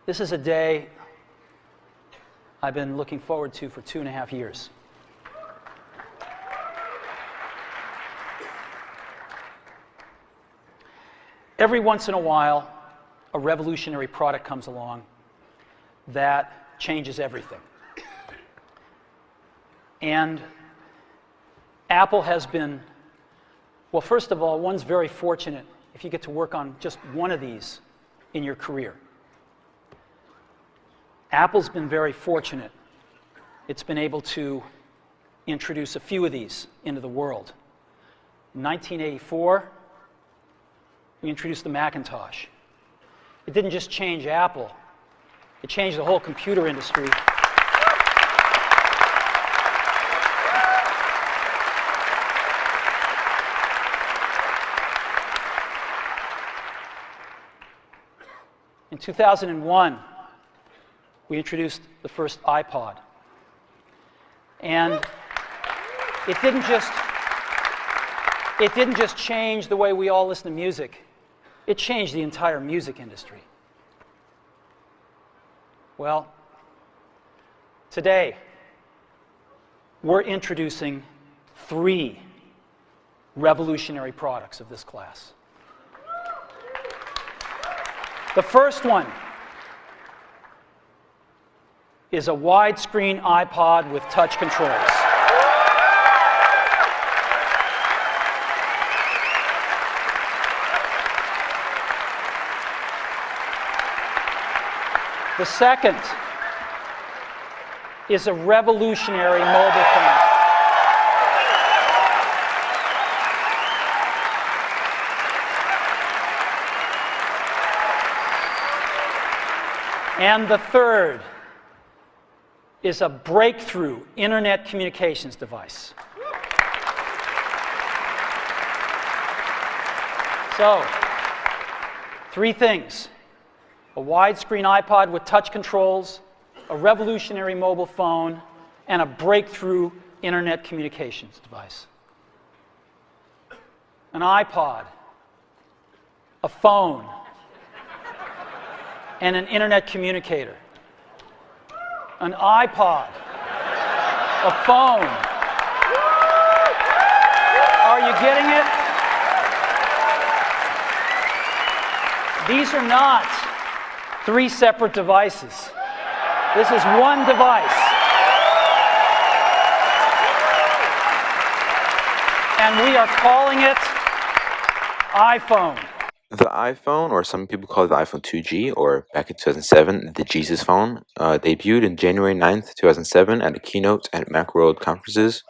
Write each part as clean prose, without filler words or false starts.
This is a day I've been looking forward to for 2.5 years. Every once in a while, a revolutionary product comes along that changes everything. And Apple has been, well, first of all, one's very fortunate if you get to work on just one of these in your career. Apple's been very fortunate. It's been able to introduce a few of these into the world. In 1984, we introduced the Macintosh. It didn't just change Apple, it changed the whole computer industry. In 2001, we introduced the first iPod. And it didn't just change the way we all listen to music. It changed the entire music industry. Well, today, we're introducing 3 revolutionary products of this class. The first one is a widescreen iPod with touch controls. The second is a revolutionary mobile phone. And the third is a breakthrough internet communications device. So, 3 things: a widescreen iPod with touch controls, a revolutionary mobile phone, and a breakthrough internet communications device. An iPod, a phone, and an internet communicator. An iPod, a phone. Are you getting it? These are not 3 separate devices. This is one device. And we are calling it iPhone. The iPhone, or some people call it the iPhone 2G, or back in 2007, the Jesus phone, debuted in January 9th, 2007 at a keynote at Macworld conferences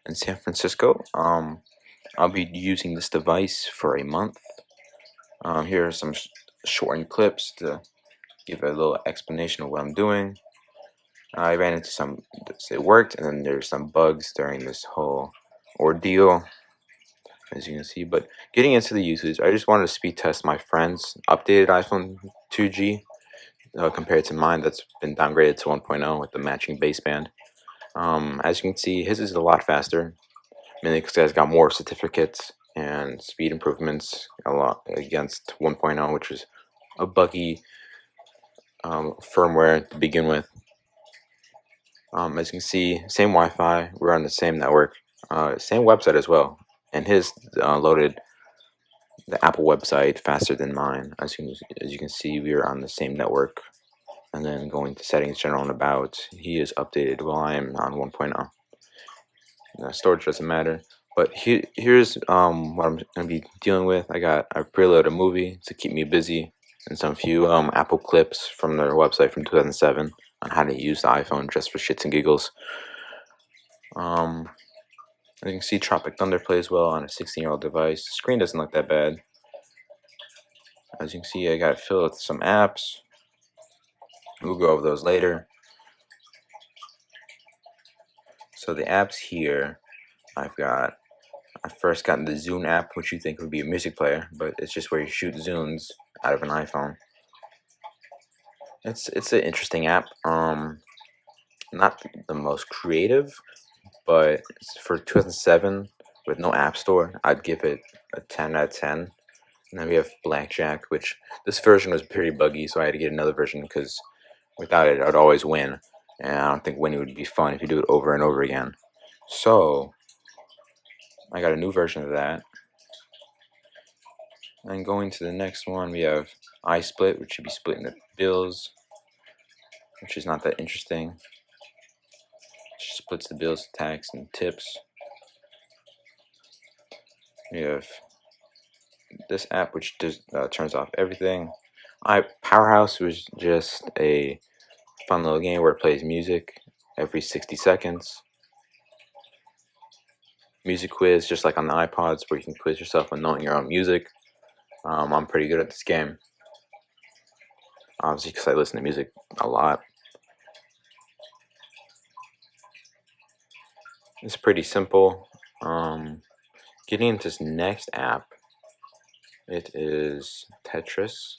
in San Francisco. I'll be using this device for a month. Here are some shortened clips to give a little explanation of what I'm doing. I ran into some, it worked, and then there's some bugs during this whole ordeal, as you can see. But getting into the usage, I just wanted to speed test my friend's updated iPhone 2G compared to mine that's been downgraded to 1.0 with the matching baseband. As you can see, his is a lot faster, mainly because it has got more certificates and speed improvements a lot against 1.0, which is a buggy firmware to begin with. As you can see, same Wi-Fi, we're on the same network, same website as well, and his loaded the Apple website faster than mine. As you can see, we are on the same network. And then going to settings, general, and about, he is updated while I am on 1.0. Storage doesn't matter, but here's what I'm going to be dealing with. I preloaded a movie to keep me busy, and some few Apple clips from their website from 2007 on how to use the iPhone just for shits and giggles. As you can see, Tropic Thunder plays well on a 16-year-old device. The screen doesn't look that bad. As you can see, I got it filled with some apps. We'll go over those later. So the apps here, I've first gotten the Zune app, which you think would be a music player, but it's just where you shoot Zunes out of an iPhone. It's an interesting app. Not the most creative, but for 2007 with no app store, I'd give it a 10 out of 10. And then we have Blackjack, which this version was pretty buggy, so I had to get another version because without it, I'd always win. And I don't think winning would be fun if you do it over and over again. So I got a new version of that. And going to the next one, we have iSplit, which should be splitting the bills, which is not that interesting. Splits the bills, tax, and tips. We have this app, which turns off everything. Powerhouse was just a fun little game where it plays music every 60 seconds. Music quiz, just like on the iPods, where you can quiz yourself on knowing your own music. I'm pretty good at this game, obviously, because I listen to music a lot. It's pretty simple. Getting into this next app, it is Tetris.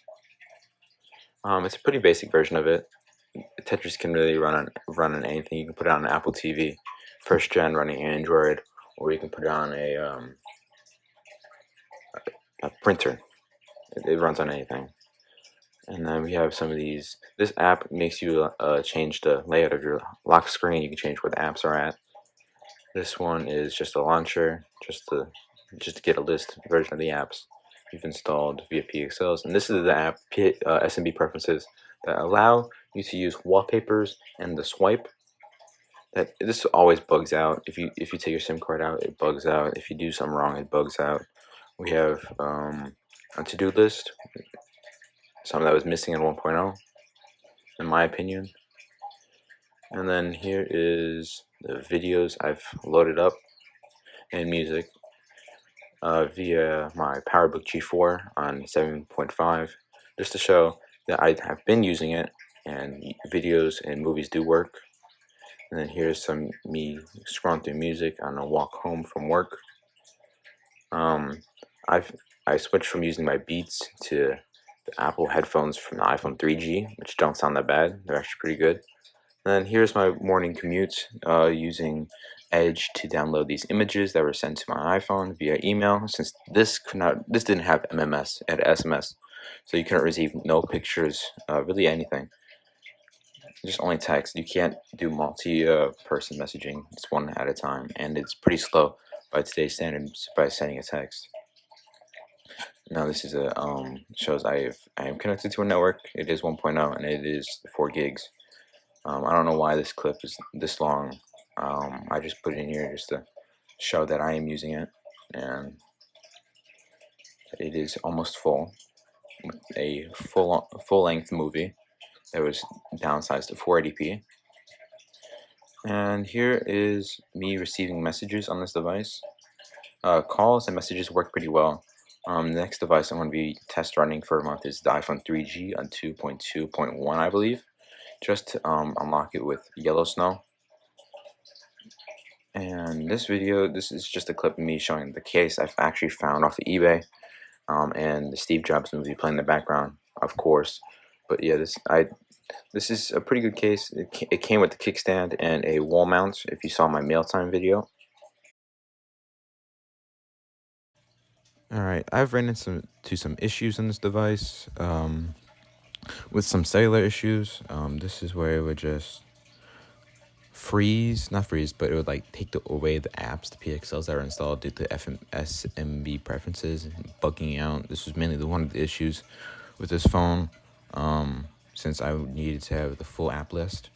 It's a pretty basic version of it. Tetris can really run on anything. You can put it on an Apple TV, first gen, running Android, or you can put it on a printer. It runs on anything. And then we have some of these. This app makes you change the layout of your lock screen. You can change where the apps are at. This one is just a launcher, just to get a list version of the apps you've installed via PXLs. And this is the app SMB preferences that allow you to use wallpapers and the swipe. This always bugs out. If you take your SIM card out, it bugs out. If you do something wrong, it bugs out. We have a to-do list, something that was missing in 1.0, in my opinion. And then here is the videos I've loaded up and music via my PowerBook G4 on 7.5, just to show that I have been using it and videos and movies do work. And then here's some me scrolling through music on a walk home from work. I switched from using my Beats to the Apple headphones from the iPhone 3G, which don't sound that bad. They're actually pretty good. And then here's my morning commute using Edge to download these images that were sent to my iPhone via email. Since this didn't have MMS, it had SMS, so you couldn't receive no pictures, really anything. Just only text. You can't do multi-person messaging. It's one at a time, and it's pretty slow by today's standards by sending a text. Now this is shows I am connected to a network. It is 1.0 and it is 4 gigs. I don't know why this clip is this long. I just put it in here just to show that I am using it, and it is almost full. A full-length movie that was downsized to 480p. And here is me receiving messages on this device. Calls and messages work pretty well. The next device I'm going to be test running for a month is the iPhone 3G on 2.2.1, I believe, just to unlock it with Yellow Snow. And this is just a clip of me showing the case I've actually found off of eBay, and the Steve Jobs movie playing in the background, of course. But yeah, this is a pretty good case. It came with the kickstand and a wall mount, if you saw my mail time video. Alright, I've ran into some issues on this device, with some cellular issues. This is where it would just not freeze, but it would like take away the apps, the PXLs that are installed due to SMB preferences and bugging out. This was mainly one of the issues with this phone, since I needed to have the full app list.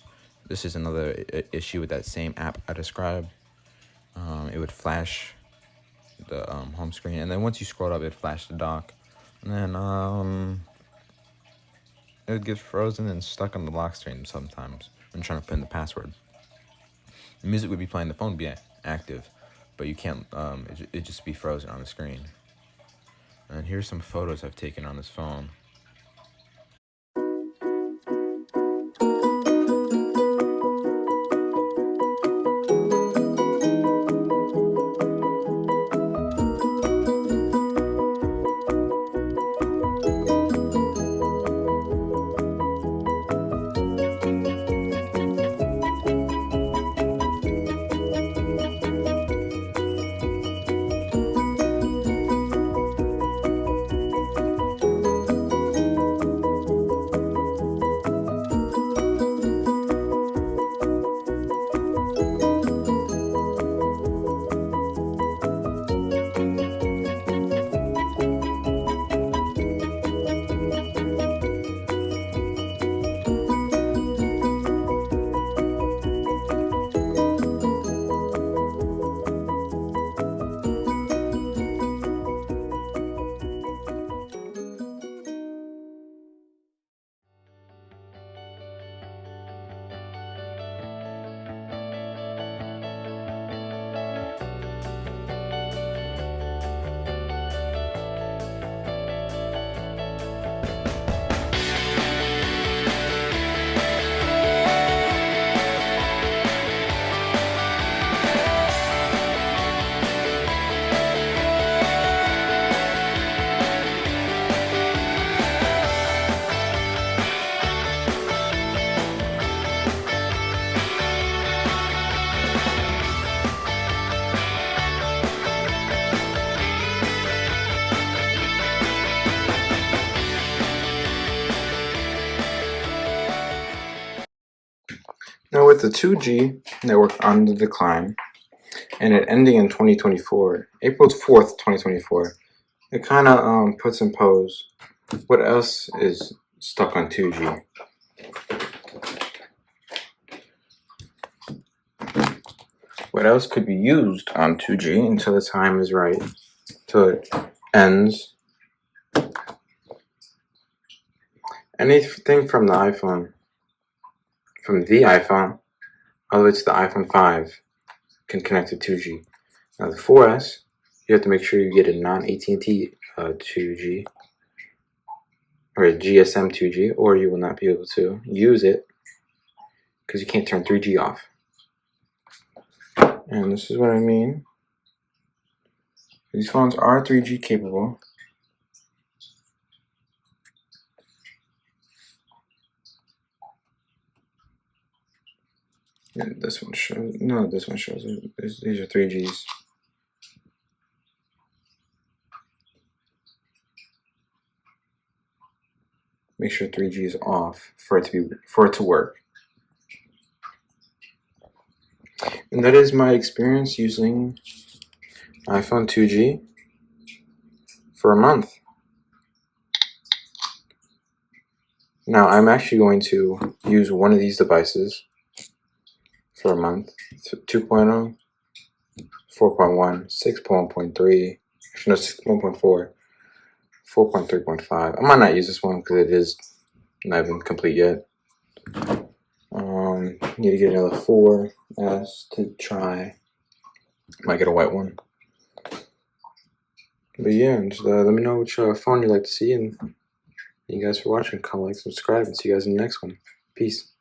This is another issue with that same app I described. It would flash the home screen, and then once you scroll up, it flashed the dock, and then it would get frozen and stuck on the lock screen sometimes when trying to put in the password. The music would be playing, the phone would be active, but you can't, it just be frozen on the screen. And here's some photos I've taken on this phone. with the 2G network on the decline and it ending in 2024, April 4th, 2024, it kind of puts in pose what else is stuck on 2G. What else could be used on 2G until the time is right, till it ends? Anything from the iPhone, all the way to the iPhone 5 can connect to 2G. Now the 4S, you have to make sure you get a non-AT&T 2G or a GSM 2G, or you will not be able to use it because you can't turn 3G off. And this is what I mean. These phones are 3G capable. And this one shows, no, this one shows it. These are 3Gs. Make sure 3G is off for it to work. And that is my experience using iPhone 2G for a month. Now I'm actually going to use one of these devices for a month. 2.0, 4.1, 6.1.3, actually no, 6.1.4, 4.3.5. I might not use this one because it is not even complete yet. Need to get another 4S to try. Might get a white one. But yeah, just let me know which phone you'd like to see, and thank you guys for watching. Comment, like, subscribe, and see you guys in the next one. Peace.